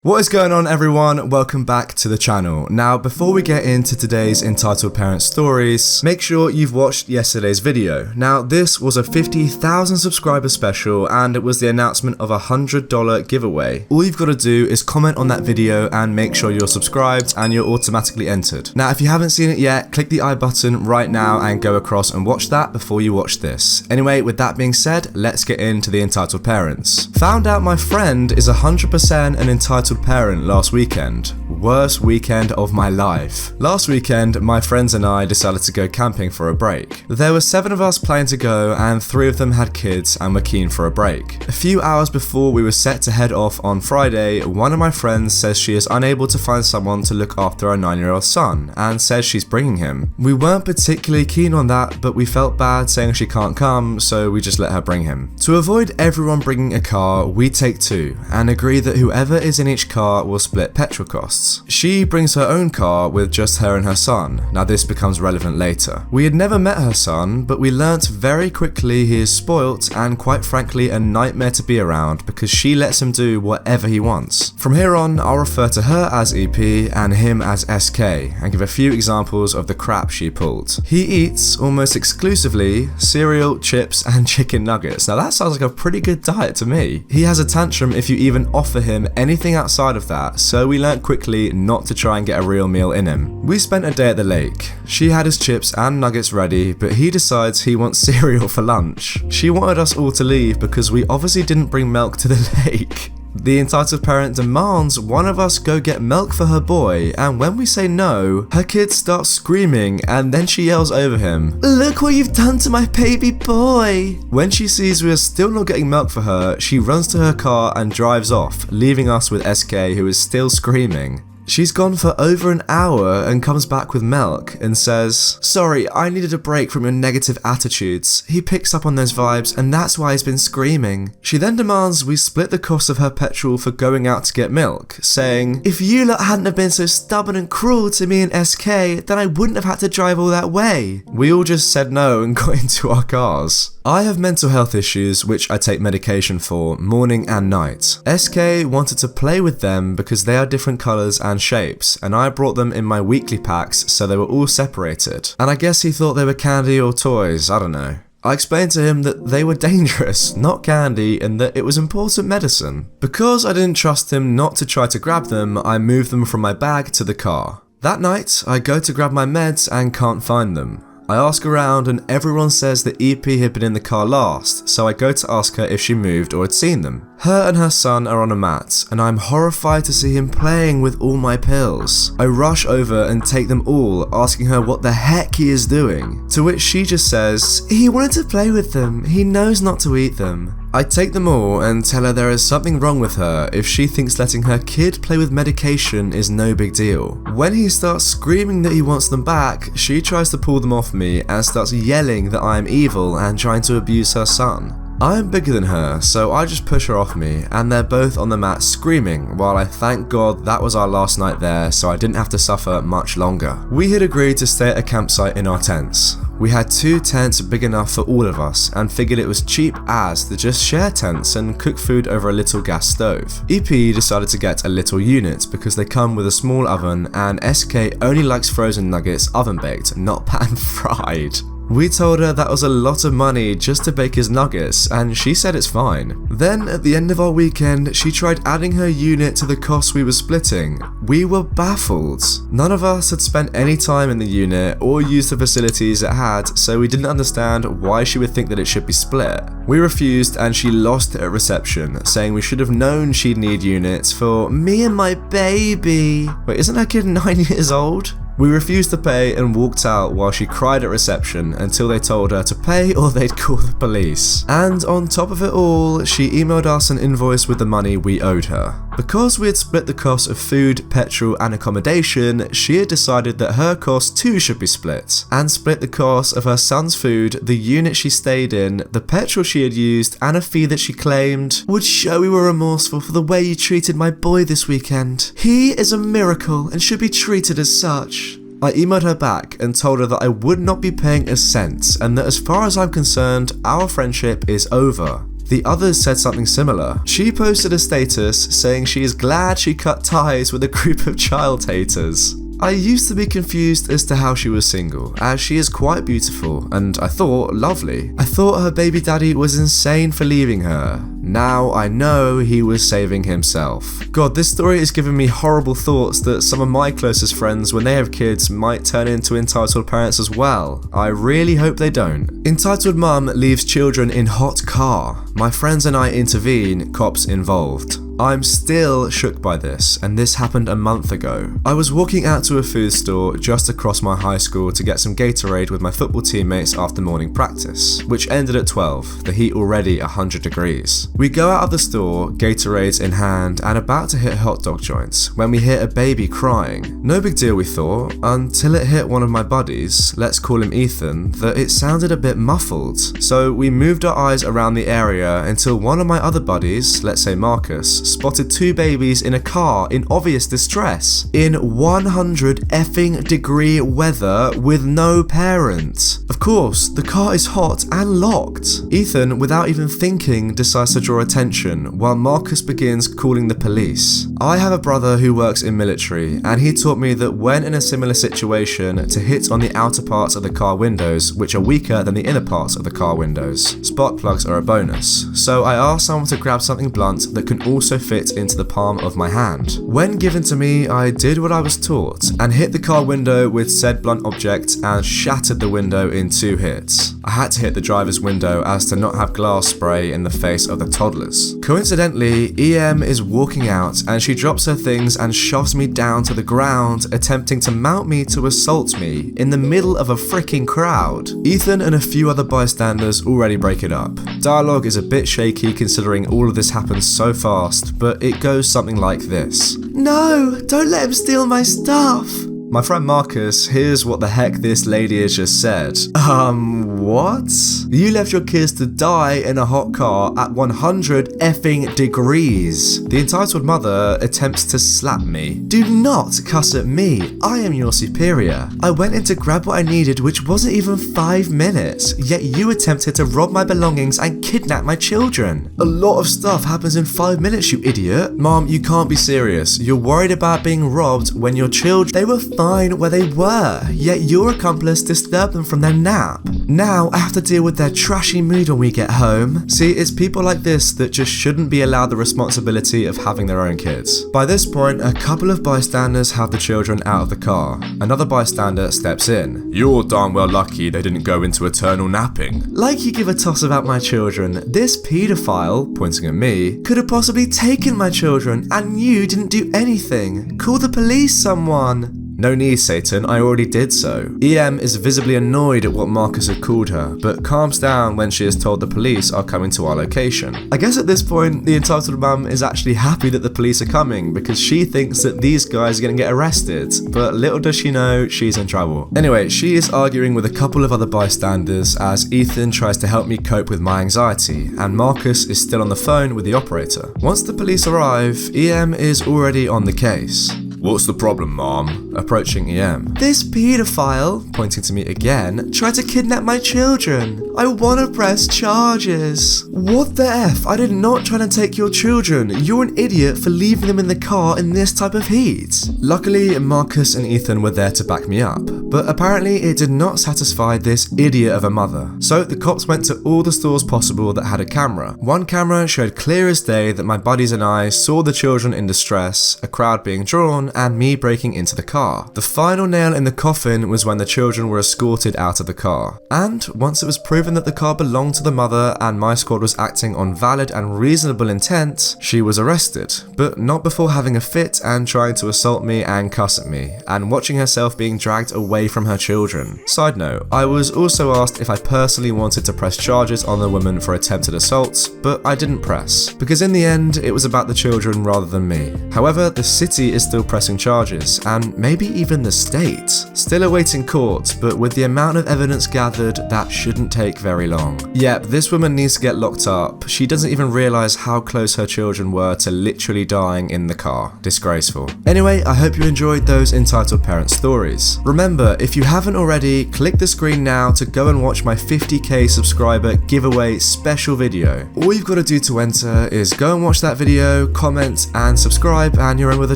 What is going on, everyone? Welcome back to the channel. Now, before we get into today's Entitled Parent stories, make sure you've watched yesterday's video. Now, this was a 50,000 subscriber special and it was the announcement of a $100 giveaway. All you've got to do is comment on that video and make sure you're subscribed and you're automatically entered. Now, if you haven't seen it yet, click the I button right now and go across and watch that before you watch this. Anyway, with that being said, let's get into the Entitled Parents. Found out my friend is 100% an entitled parent last weekend. Worst weekend of my life. Last weekend, my friends and I decided to go camping for a break. There were 7 of us planning to go and 3 of them had kids and were keen for a break. A few hours before we were set to head off on Friday, one of my friends says she is unable to find someone to look after our 9-year-old son and says she's bringing him. We weren't particularly keen on that, but we felt bad saying she can't come, so we just let her bring him. To avoid everyone bringing a car, we take 2 and agree that whoever is in each car will split petrol costs. She brings her own car with just her and her son. Now this becomes relevant later. We had never met her son, but we learnt very quickly he is spoilt and quite frankly a nightmare to be around because she lets him do whatever he wants. From here on, I'll refer to her as EP and him as SK and give a few examples of the crap she pulled. He eats almost exclusively cereal, chips and chicken nuggets. Now that sounds like a pretty good diet to me. He has a tantrum if you even offer him anything outside of that, so we learnt quickly not to try and get a real meal in him. We spent a day at the lake. She had his chips and nuggets ready, but he decides he wants cereal for lunch. She wanted us all to leave because we obviously didn't bring milk to the lake. The entitled parent demands one of us go get milk for her boy, and when we say no, her kid starts screaming and then she yells over him, "Look what you've done to my baby boy!" When she sees we are still not getting milk for her, she runs to her car and drives off, leaving us with SK who is still screaming. She's gone for over an hour and comes back with milk and says, "Sorry, I needed a break from your negative attitudes. He picks up on those vibes and that's why he's been screaming." She then demands we split the cost of her petrol for going out to get milk, saying, "If you lot hadn't have been so stubborn and cruel to me and SK, then I wouldn't have had to drive all that way." We all just said no and got into our cars. I have mental health issues which I take medication for morning and night. SK wanted to play with them because they are different colours and shapes, and I brought them in my weekly packs so they were all separated. And I guess he thought they were candy or toys, I don't know. I explained to him that they were dangerous, not candy, and that it was important medicine. Because I didn't trust him not to try to grab them, I moved them from my bag to the car. That night, I go to grab my meds and can't find them. I ask around and everyone says that EP had been in the car last, so I go to ask her if she moved or had seen them. Her and her son are on a mat, and I'm horrified to see him playing with all my pills. I rush over and take them all, asking her what the heck he is doing, to which she just says, "He wanted to play with them, he knows not to eat them." I take them all and tell her there is something wrong with her if she thinks letting her kid play with medication is no big deal. When he starts screaming that he wants them back, she tries to pull them off me and starts yelling that I am evil and trying to abuse her son. I am bigger than her, so I just push her off me and they're both on the mat screaming while I thank God that was our last night there so I didn't have to suffer much longer. We had agreed to stay at a campsite in our tents. We had 2 tents big enough for all of us and figured it was cheap as to just share tents and cook food over a little gas stove. EP decided to get a little unit because they come with a small oven and SK only likes frozen nuggets oven baked, not pan fried. We told her that was a lot of money just to bake his nuggets and she said it's fine. Then at the end of our weekend, she tried adding her unit to the cost we were splitting. We were baffled. None of us had spent any time in the unit or used the facilities it had, so we didn't understand why she would think that it should be split. We refused and she lost it at reception, saying we should have known she'd need units for me and my baby. Wait, isn't her kid 9 years old? We refused to pay and walked out while she cried at reception until they told her to pay or they'd call the police. And on top of it all, she emailed us an invoice with the money we owed her. Because we had split the cost of food, petrol and accommodation, she had decided that her cost too should be split, and split the cost of her son's food, the unit she stayed in, the petrol she had used and a fee that she claimed would show we were remorseful for the way you treated my boy this weekend. He is a miracle and should be treated as such. I emailed her back and told her that I would not be paying a cent and that as far as I'm concerned, our friendship is over. The others said something similar. She posted a status saying she is glad she cut ties with a group of child haters. I used to be confused as to how she was single, as she is quite beautiful and I thought lovely. I thought her baby daddy was insane for leaving her. Now I know he was saving himself. God, this story is giving me horrible thoughts that some of my closest friends, when they have kids, might turn into entitled parents as well. I really hope they don't. Entitled mum leaves children in hot car. My friends and I intervene, cops involved. I'm still shook by this, and this happened a month ago. I was walking out to a food store just across my high school to get some Gatorade with my football teammates after morning practice, which ended at 12, the heat already 100 degrees. We go out of the store, Gatorades in hand, and about to hit hot dog joints, when we hear a baby crying. No big deal, we thought, until it hit one of my buddies, let's call him Ethan, that it sounded a bit muffled. So we moved our eyes around the area until one of my other buddies, let's say Marcus, spotted two babies in a car in obvious distress in 100 effing degree weather with no parent. Of course, the car is hot and locked. Ethan, without even thinking, decides to draw attention while Marcus begins calling the police. I have a brother who works in military and he taught me that when in a similar situation to hit on the outer parts of the car windows, which are weaker than the inner parts of the car windows. Spark plugs are a bonus. So I asked someone to grab something blunt that can also fit into the palm of my hand. When given to me, I did what I was taught and hit the car window with said blunt object and shattered the window in 2 hits. I had to hit the driver's window as to not have glass spray in the face of the toddlers. Coincidentally, EM is walking out and she drops her things and shoves me down to the ground, attempting to mount me to assault me in the middle of a freaking crowd. Ethan and a few other bystanders already break it up. Dialogue is a bit shaky considering all of this happens so fast, but it goes something like this. No, don't let him steal my stuff. My friend Marcus hears what the heck this lady has just said. What? You left your kids to die in a hot car at 100 effing degrees. The entitled mother attempts to slap me. Do not cuss at me. I am your superior. I went in to grab what I needed, which wasn't even 5 minutes, yet you attempted to rob my belongings and kidnap my children. A lot of stuff happens in 5 minutes, you idiot. Mom, you can't be serious. You're worried about being robbed when your children, they were fine where they were, yet your accomplice disturbed them from their nap. Now I have to deal with their trashy mood when we get home. See, it's people like this that just shouldn't be allowed the responsibility of having their own kids. By this point, a couple of bystanders have the children out of the car. Another bystander steps in. You're darn well lucky they didn't go into eternal napping. Like you give a toss about my children. This paedophile, pointing at me, could have possibly taken my children and you didn't do anything. Call the police, someone. No need, Satan, I already did so. EM is visibly annoyed at what Marcus had called her, but calms down when she is told the police are coming to our location. I guess at this point, the entitled mum is actually happy that the police are coming because she thinks that these guys are going to get arrested, but little does she know she's in trouble. Anyway, she is arguing with a couple of other bystanders as Ethan tries to help me cope with my anxiety, and Marcus is still on the phone with the operator. Once the police arrive, EM is already on the case. What's the problem, Mom? Approaching EM. This paedophile, pointing to me again, tried to kidnap my children. I want to press charges. What the F? I did not try to take your children. You're an idiot for leaving them in the car in this type of heat. Luckily, Marcus and Ethan were there to back me up, but apparently it did not satisfy this idiot of a mother. So the cops went to all the stores possible that had a camera. One camera showed clear as day that my buddies and I saw the children in distress, a crowd being drawn, and me breaking into the car. The final nail in the coffin was when the children were escorted out of the car. And once it was proven that the car belonged to the mother and my squad was acting on valid and reasonable intent, she was arrested, but not before having a fit and trying to assault me and cuss at me, and watching herself being dragged away from her children. Side note, I was also asked if I personally wanted to press charges on the woman for attempted assault, but I didn't press, because in the end it was about the children rather than me. However, the city is still pressing charges, and maybe maybe even the state. Still awaiting court, but with the amount of evidence gathered, that shouldn't take very long. Yep, this woman needs to get locked up. She doesn't even realize how close her children were to literally dying in the car. Disgraceful. Anyway, I hope you enjoyed those Entitled Parent stories. Remember, if you haven't already, click the screen now to go and watch my 50k subscriber giveaway special video. All you've got to do to enter is go and watch that video, comment and subscribe, and you're in with a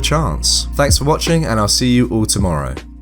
chance. Thanks for watching, and I'll see you all tomorrow.